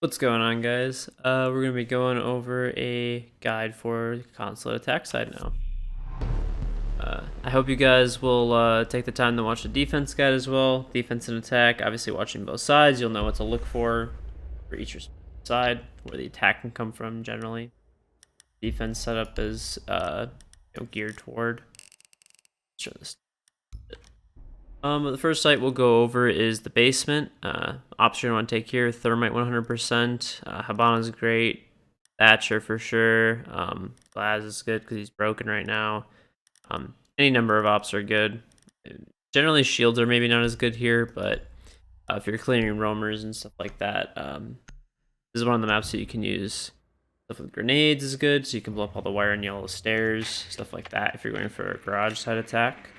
What's going on, guys? We're going to be going over a guide for Consulate attack side now. I hope you guys will take the time to watch the defense guide as well. Defense and attack, obviously watching both sides, you'll know what to look for each side, where the attack can come from generally. Defense setup is geared toward. Let's show this. The first site we'll go over is the basement. Option you want to take here, Thermite 100%. Habana's great. Thatcher for sure. Blaz is good because he's broken right now. Any number of ops are good. Generally, shields are maybe not as good here, but if you're clearing roamers and stuff like that, this is one of the maps that you can use. Stuff with grenades is good, so you can blow up all the wire and yellow stairs, stuff like that if you're going for a garage side attack.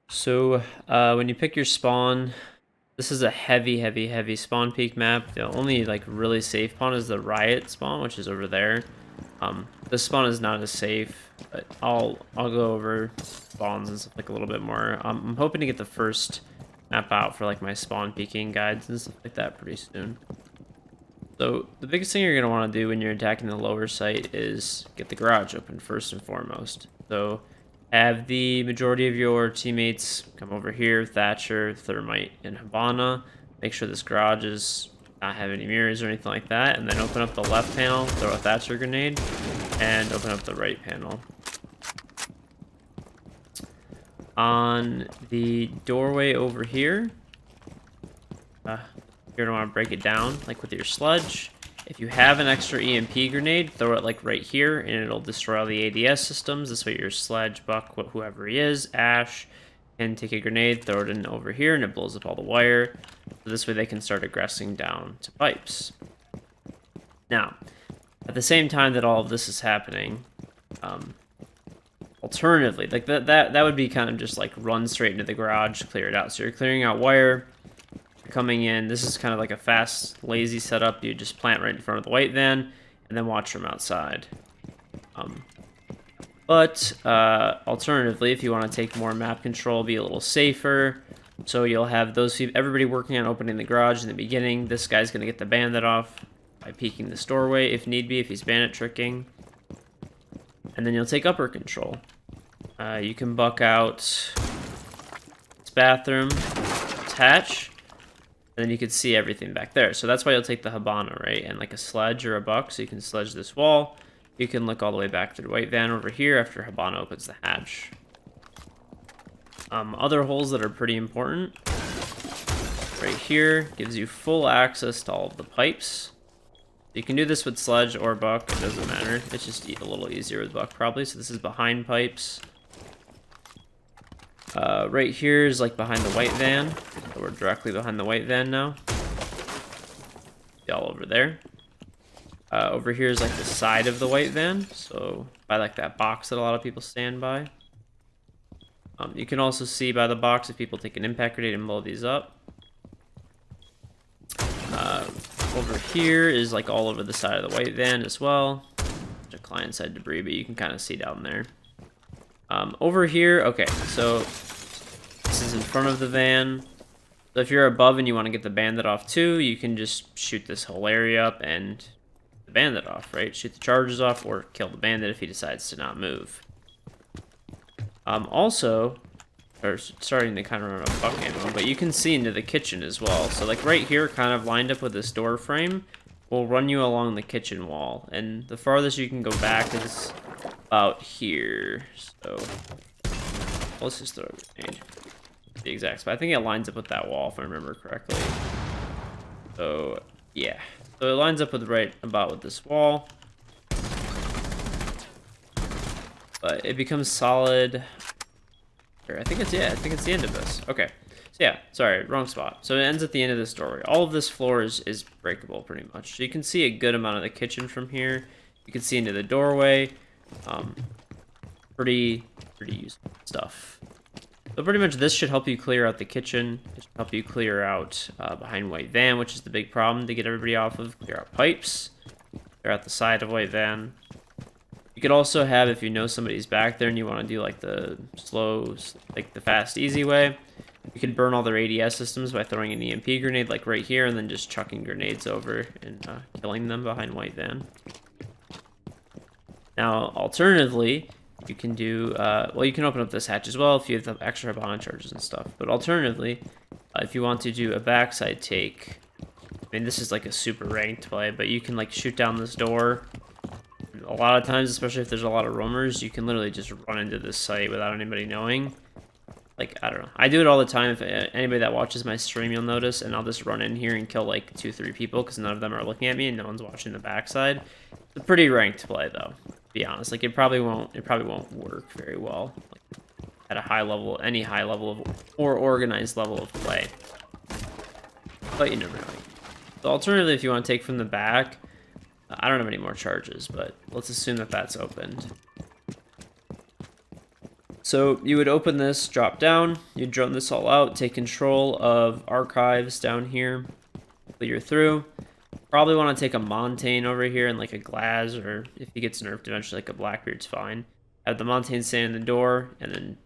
So when you pick your spawn, this is a heavy spawn peak map. The only like really safe spawn is the riot spawn, which is over there. This spawn is not as safe, but I'll go over spawns and stuff like a little bit more. I'm hoping to get the first map out for like my spawn peaking guides and stuff like that pretty soon. So the biggest thing you're gonna want to do when you're attacking the lower site is get the garage open first and foremost. So have the majority of your teammates come over here, Thatcher, Thermite, and Habana. Make sure this garage is not have any mirrors or anything like that, and then open up the left panel, throw a Thatcher grenade, and open up the right panel. On the doorway over here, you're gonna want to break it down like with your sludge. If you have an extra EMP grenade, throw it like right here, and it'll destroy all the ADS systems. This way your Sledge, Buck, whoever he is, Ash, can take a grenade, throw it in over here, and it blows up all the wire. So this way they can start aggressing down to pipes. Now, at the same time that all of this is happening, alternatively, like that would be kind of just like run straight into the garage, clear it out. So you're clearing out wire. Coming in, this is kind of like a fast, lazy setup. You just plant right in front of the white van and then watch from outside. Alternatively, if you want to take more map control, be a little safer. So you'll have everybody working on opening the garage in the beginning. This guy's going to get the bandit off by peeking this doorway if need be, if he's bandit tricking. And then you'll take upper control. You can buck out this bathroom, hatch. And then you can see everything back there. So that's why you'll take the Habana, right? And like a sledge or a buck, so you can sledge this wall. You can look all the way back to the white van over here after Habana opens the hatch. Other holes that are pretty important. Right here gives you full access to all of the pipes. You can do this with sledge or buck, it doesn't matter. It's just a little easier with buck probably. So this is behind pipes. Right here is like behind the white van. So we're directly behind the white van now. All over there. Over here is like the side of the white van. So by like that box that a lot of people stand by. You can also see by the box if people take an impact grenade and blow these up. Over here is like all over the side of the white van as well. There's a client side debris, but you can kind of see down there. Over here, okay, so this is in front of the van. So if you're above and you want to get the bandit off too, you can just shoot this whole area up and the bandit off, right? Shoot the charges off or kill the bandit if he decides to not move. Also, or starting to kind of run out of buck ammo, but you can see into the kitchen as well. So like right here, kind of lined up with this door frame, will run you along the kitchen wall. And the farthest you can go back is about here. So let's just throw a grenade. The exact spot. I think it lines up with that wall if I remember correctly. So yeah, so it lines up with right about with this wall, but it becomes solid. I think it's the end of this. Okay, so yeah, sorry, wrong spot. So it ends at the end of this doorway. All of this floor is breakable pretty much. So you can see a good amount of the kitchen from here. You can see into the doorway. Pretty useful stuff. So pretty much this should help you clear out the kitchen. It should help you clear out behind white van, which is the big problem to get everybody off of. Clear out pipes. Clear out the side of white van. You could also have, if you know somebody's back there and you want to do like the slow, like the fast, easy way, You can burn all their ADS systems by throwing an EMP grenade like right here and then just chucking grenades over and killing them behind white van. Now, alternatively, you can do, well, you can open up this hatch as well if you have the extra Hibana charges and stuff. But alternatively, if you want to do a backside take, I mean, this is like a super ranked play, but you can like shoot down this door. A lot of times, especially if there's a lot of roamers, you can literally just run into this site without anybody knowing. Like, I don't know. I do it all the time. If anybody that watches my stream, you'll notice, and I'll just run in here and kill like 2-3 people because none of them are looking at me and no one's watching the backside. It's a pretty ranked play, though. To be honest, like it probably won't work very well like, at a high level, any high level of or organized level of play. But you never know. So alternatively, if you want to take from the back, I don't have any more charges, but let's assume that that's opened. So you would open this, drop down, you'd drone this all out, take control of archives down here, clear through. Probably want to take a Montane over here and like a Glass, or if he gets nerfed eventually, like a Blackbeard's fine. Have the Montane stand in the door and then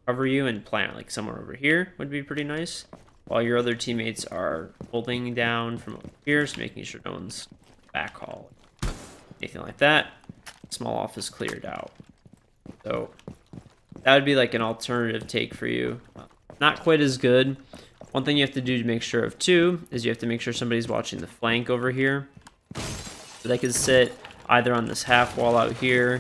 cover you and plant like somewhere over here would be pretty nice. While your other teammates are holding down from over here, so making sure no one's backhaul. Anything like that. Small office cleared out. So that would be like an alternative take for you. Not quite as good. One thing you have to do to make sure of too is you have to make sure somebody's watching the flank over here. So they can sit either on this half wall out here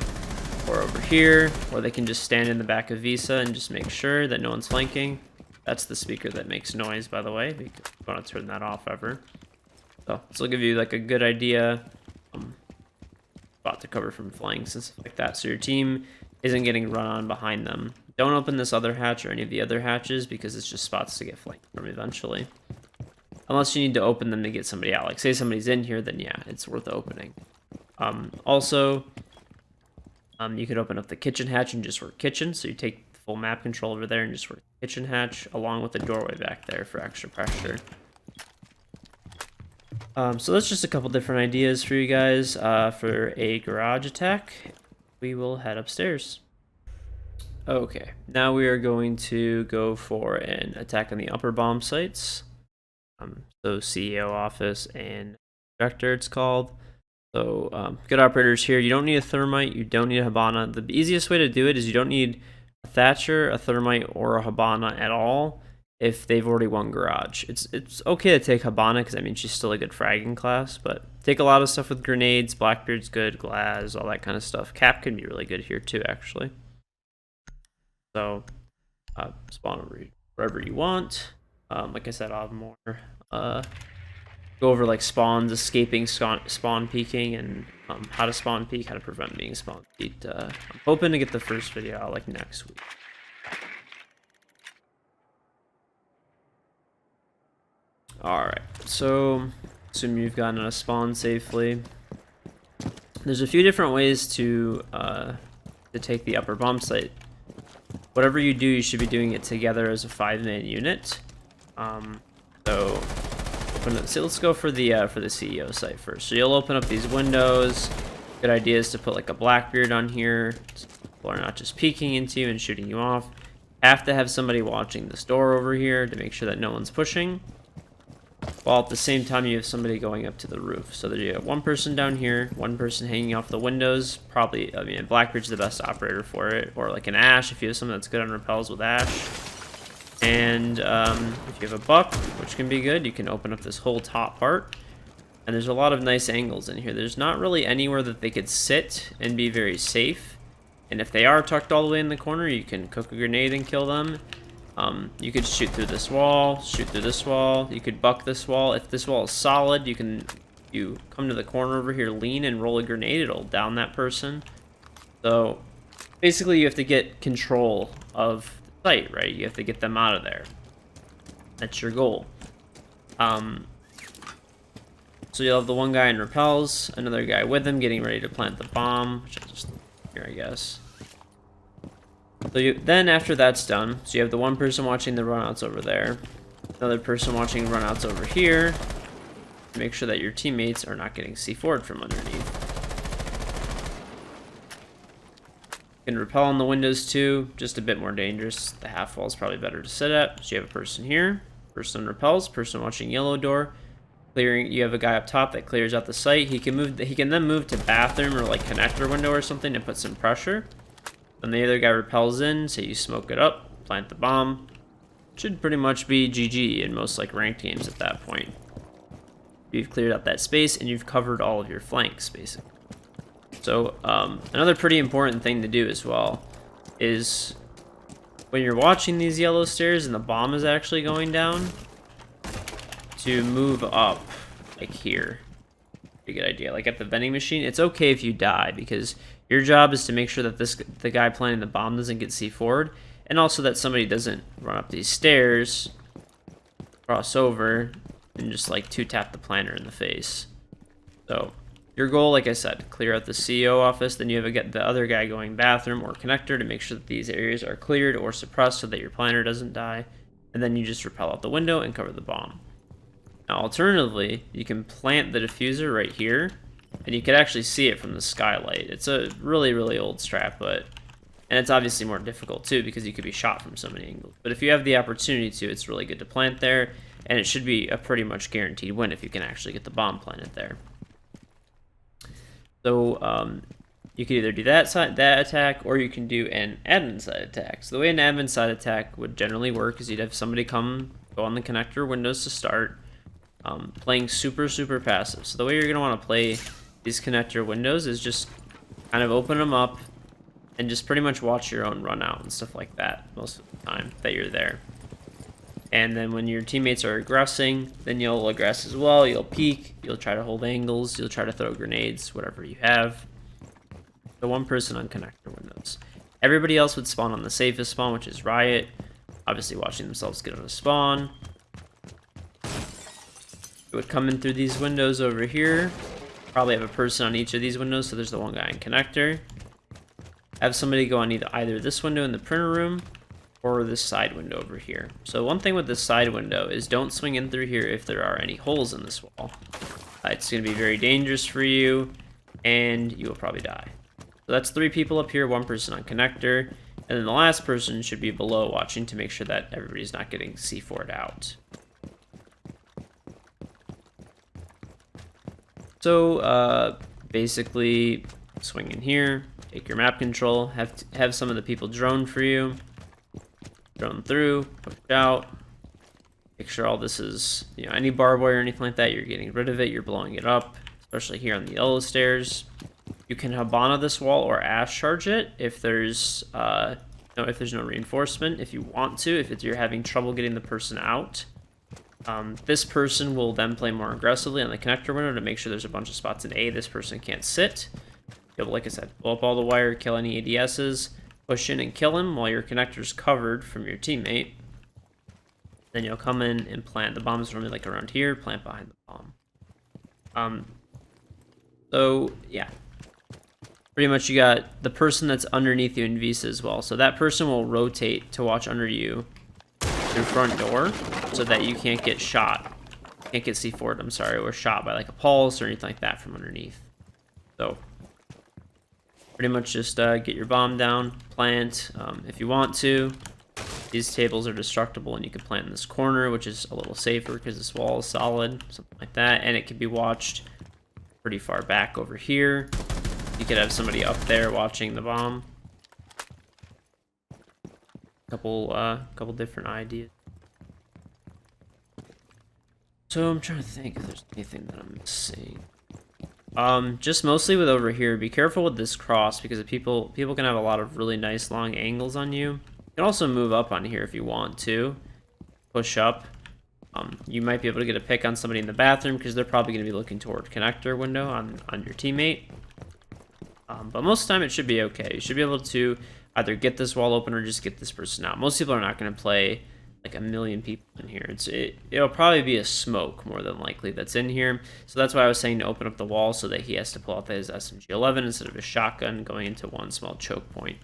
or over here, or they can just stand in the back of Visa and just make sure that no one's flanking. That's the speaker that makes noise, by the way, because you want to turn that off ever. So this will give you like a good idea spot to cover from flanks and stuff like that, so your team isn't getting run on behind them. Don't open this other hatch or any of the other hatches because it's just spots to get flanked from eventually. Unless you need to open them to get somebody out. Like say somebody's in here, then yeah, it's worth opening. Also, you could open up the kitchen hatch and just work kitchen. So you take full map control over there and just work kitchen hatch along with the doorway back there for extra pressure. So that's just a couple different ideas for you guys for a garage attack. We will head upstairs. Okay, now we are going to go for an attack on the upper bomb sites. So CEO office and director it's called. So good operators here. You don't need a thermite, you don't need a Hibana. The easiest way to do it is you don't need a Thatcher, a thermite, or a Hibana at all if they've already won garage. It's okay to take Hibana because I mean she's still a good fragging class, but take a lot of stuff with grenades. Blackbeard's good, Glass, all that kind of stuff. Cap can be really good here too, actually. So spawn over wherever you want. Like I said, I'll have more go over like spawns, escaping spawn peeking, and how to spawn peek, how to prevent being spawn peeked. I'm hoping to get the first video out like next week. Alright, so assume you've gotten a spawn safely. There's a few different ways to take the upper bomb site. Whatever you do, you should be doing it together as a 5-man unit. So let's go for the CEO site first. So you'll open up these windows. Good idea is to put like a Blackbeard on here, so people are not just peeking into you and shooting you off. Have to have somebody watching this door over here to make sure that no one's pushing. While at the same time you have somebody going up to the roof. So that you have one person down here, one person hanging off the windows. Probably, I mean, Blackbeard's the best operator for it. Or like an Ash, if you have someone that's good on repels with Ash. And if you have a Buck, which can be good, you can open up this whole top part. And there's a lot of nice angles in here. There's not really anywhere that they could sit and be very safe. And if they are tucked all the way in the corner, you can cook a grenade and kill them. You could shoot through this wall, shoot through this wall. You could buck this wall. If this wall is solid, you come to the corner over here, lean and roll a grenade. It'll down that person. So basically you have to get control of the site, right? You have to get them out of there. That's your goal. So you'll have the one guy in repels, another guy with him getting ready to plant the bomb, which I just here, I guess. So then after that's done, so you have the one person watching the runouts over there, another person watching runouts over here. Make sure that your teammates are not getting C4'd from underneath. You can rappel on the windows too, just a bit more dangerous. The half wall is probably better to sit at. So you have a person here, person repels, person watching yellow door. Clearing, you have a guy up top that clears out the site. He can move. He can then move to bathroom or like connector window or something to put some pressure. Then the other guy repels in, so you smoke it up, plant the bomb. Should pretty much be GG in most like ranked games at that point. You've cleared out that space and you've covered all of your flanks basically. So another pretty important thing to do as well is when you're watching these yellow stairs and the bomb is actually going down, to move up like here. Pretty good idea. Like at the vending machine, it's okay if you die because your job is to make sure that the guy planting the bomb doesn't get C4'd, and also that somebody doesn't run up these stairs, cross over, and just like two-tap the planter in the face. So your goal, like I said, clear out the CEO office, then you have the other guy going bathroom or connector to make sure that these areas are cleared or suppressed so that your planter doesn't die, and then you just rappel out the window and cover the bomb. Now, alternatively, you can plant the diffuser right here, and you can actually see it from the skylight. It's a really, really old strat, and it's obviously more difficult too because you could be shot from so many angles. But if you have the opportunity to, it's really good to plant there, and it should be a pretty much guaranteed win if you can actually get the bomb planted there. So you can either do that attack, or you can do an admin side attack. So the way an admin side attack would generally work is you'd have somebody go on the connector windows to start. Playing super passive. So the way you're going to want to play these connector windows is just kind of open them up and just pretty much watch your own run out and stuff like that most of the time that you're there. And then when your teammates are aggressing, then you'll aggress as well. You'll peek, you'll try to hold angles, you'll try to throw grenades, whatever you have. So one person on connector windows. Everybody else would spawn on the safest spawn, which is Riot. Obviously watching themselves get on a spawn. It would come in through these windows over here. Probably have a person on each of these windows, so there's the one guy in connector. Have somebody go on either this window in the printer room or this side window over here. So one thing with this side window is don't swing in through here if there are any holes in this wall. It's going to be very dangerous for you, and you will probably die. So that's 3 people up here, 1 person on connector, and then the last person should be below watching to make sure that everybody's not getting C4'd out. So basically swing in here, take your map control, have some of the people drone for you, drone through, push out, make sure all this is, any barbed wire or anything like that, you're getting rid of it, you're blowing it up, especially here on the yellow stairs. You can Habana this wall or Ash charge it if there's no reinforcement, if you want to, if you're having trouble getting the person out. This person will then play more aggressively on the connector window to make sure there's a bunch of spots in A this person can't sit. You'll, like I said, blow up all the wire, kill any ADSs, push in and kill him while your connector's covered from your teammate. Then you'll come in and plant. The bomb's normally like around here, plant behind the bomb. So yeah. Pretty much you got the person that's underneath you in Visa as well. So that person will rotate to watch under you through front door so that you can't get shot. Can't get C4'd, I'm sorry, or shot by like a pulse or anything like that from underneath. So pretty much just get your bomb down, plant if you want to. These tables are destructible and you can plant in this corner, which is a little safer because this wall is solid, something like that, and it can be watched pretty far back over here. You could have somebody up there watching the bomb. Couple different ideas. So I'm trying to think if there's anything that I'm missing. Just mostly with over here, be careful with this cross because people can have a lot of really nice long angles on you. You can also move up on here if you want to. Push up. You might be able to get a pick on somebody in the bathroom because they're probably going to be looking toward connector window on your teammate. But most of the time it should be okay. You should be able to either get this wall open or just get this person out. Most people are not going to play like 1 million people in here. It'll probably be a smoke more than likely that's in here. So that's why I was saying to open up the wall so that he has to pull out his SMG-11 instead of a shotgun going into one small choke point.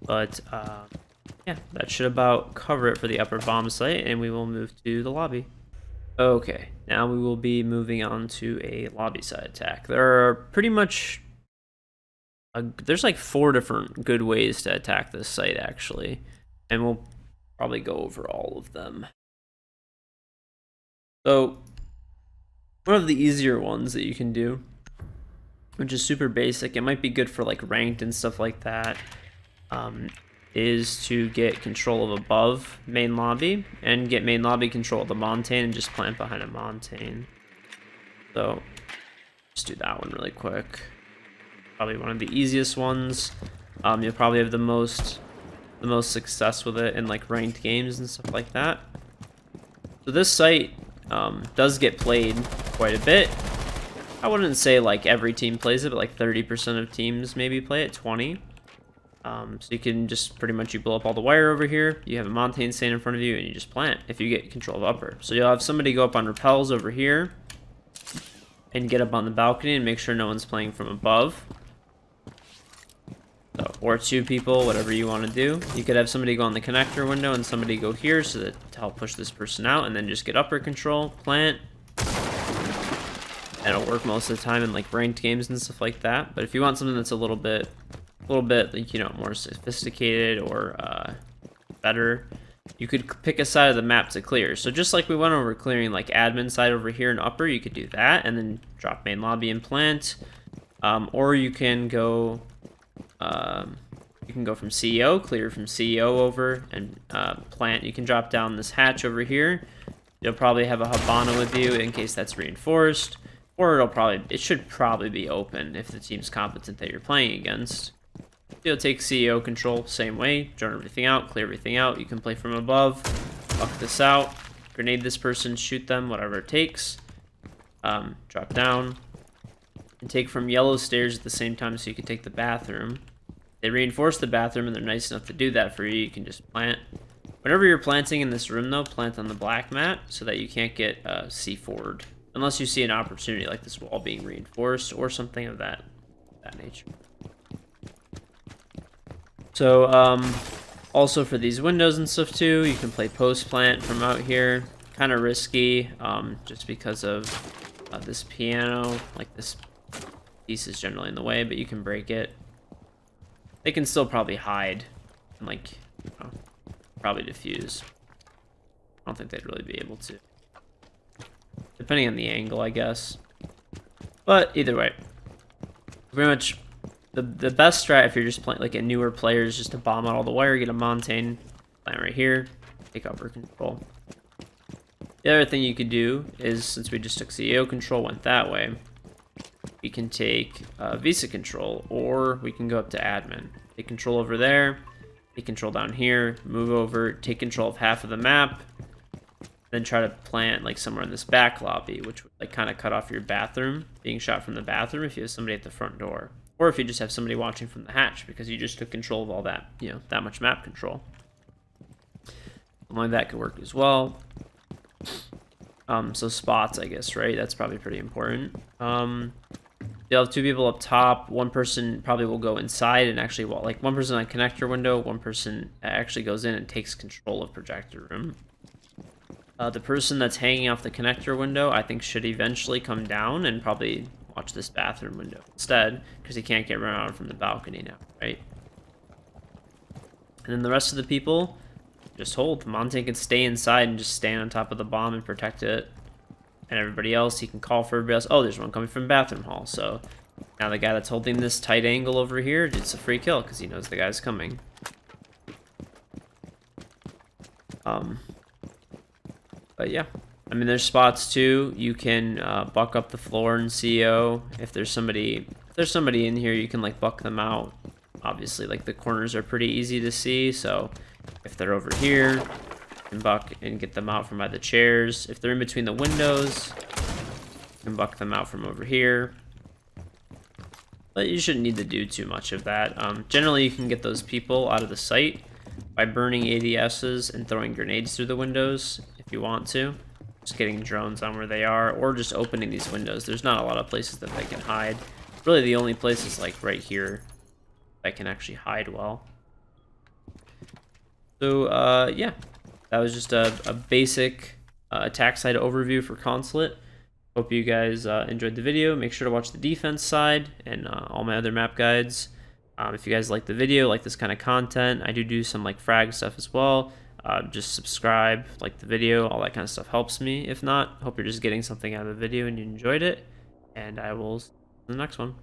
But yeah, that should about cover it for the upper bomb site, and we will move to the lobby. Okay, now we will be moving on to a lobby side attack. There are pretty much there's like 4 different good ways to attack this site actually, and we'll probably go over all of them. So one of the easier ones that you can do, which is super basic, it might be good for like ranked and stuff like that, is to get control of above main lobby and get main lobby control of the mountain and just plant behind a mountain. So just do that one really quick. Probably one of the easiest ones. You'll probably have the most success with it in like ranked games and stuff like that. So this site does get played quite a bit. I wouldn't say like every team plays it, but like 30% of teams maybe play it, 20. So you can just pretty much, you blow up all the wire over here, you have a mountain stand in front of you, and you just plant if you get control of upper. So you'll have somebody go up on repels over here and get up on the balcony and make sure no one's playing from above. So, or 2 people, whatever you want to do. You could have somebody go on the connector window and somebody go here so that to help push this person out, and then just get upper control, plant. And it'll work most of the time in like ranked games and stuff like that. But if you want something that's a little bit like, you know, more sophisticated or better, you could pick a side of the map to clear. So just like we went over clearing like admin side over here in upper, you could do that and then drop main lobby and plant. Or you can go from CEO, clear from CEO over and plant. You can drop down this hatch over here. You'll probably have a Habana with you in case that's reinforced, or it should probably be open if the team's competent that you're playing against. You'll take CEO control same way, drone everything out, clear everything out. You can play from above, fuck this out, grenade this person, shoot them, whatever it takes. Drop down and take from yellow stairs at the same time, so you can take the bathroom. They reinforce the bathroom and they're nice enough to do that for you. You can just plant. Whenever you're planting in this room though, plant on the black mat so that you can't get C4'd. Unless you see an opportunity like this wall being reinforced or something of that nature. So also for these windows and stuff too, you can play post plant from out here. Kind of risky, just because of this piano. Like this piece is generally in the way, but you can break it. They can still probably hide and like, you know, probably defuse. I don't think they'd really be able to, depending on the angle, I guess. But either way, pretty much the best strat if you're just playing like a newer player is just to bomb out all the wire, get a mountain, plant right here, take upper control. The other thing you could do is, since we just took CEO control, went that way, we can take Visa control, or we can go up to admin. Take control over there, take control down here, move over, take control of half of the map, then try to plant like somewhere in this back lobby, which would like kind of cut off your bathroom, being shot from the bathroom if you have somebody at the front door. Or if you just have somebody watching from the hatch because you just took control of all that, you know, that much map control. Something like that could work as well. So spots, I guess, right? That's probably pretty important. You'll have 2 people up top. One person probably will go inside and actually, like one person on connector window, one person actually goes in and takes control of projector room. The person that's hanging off the connector window, I think, should eventually come down and probably watch this bathroom window instead, because he can't get run out from the balcony now, right? And then the rest of the people just hold. Montagne can stay inside and just stand on top of the bomb and protect it. And everybody else, he can call for everybody else. Oh, there's one coming from bathroom hall. So now the guy that's holding this tight angle over here, it's a free kill because he knows the guy's coming. But yeah, I mean, there's spots too. You can buck up the floor in CO. If there's somebody in here, you can like buck them out. Obviously, like the corners are pretty easy to see. So if they're over here, you can buck and get them out from by the chairs. If they're in between the windows, you can buck them out from over here. But you shouldn't need to do too much of that. Generally, you can get those people out of the site by burning ADSs and throwing grenades through the windows if you want to. Just getting drones on where they are, or just opening these windows. There's not a lot of places that they can hide. Really, the only place is like right here that can actually hide well. So, yeah, that was just a basic attack side overview for Consulate. Hope you guys enjoyed the video. Make sure to watch the defense side and all my other map guides. If you guys like the video, like this kind of content, I do some like frag stuff as well. Just subscribe, like the video, all that kind of stuff helps me. If not, hope you're just getting something out of the video and you enjoyed it. And I will see you in the next one.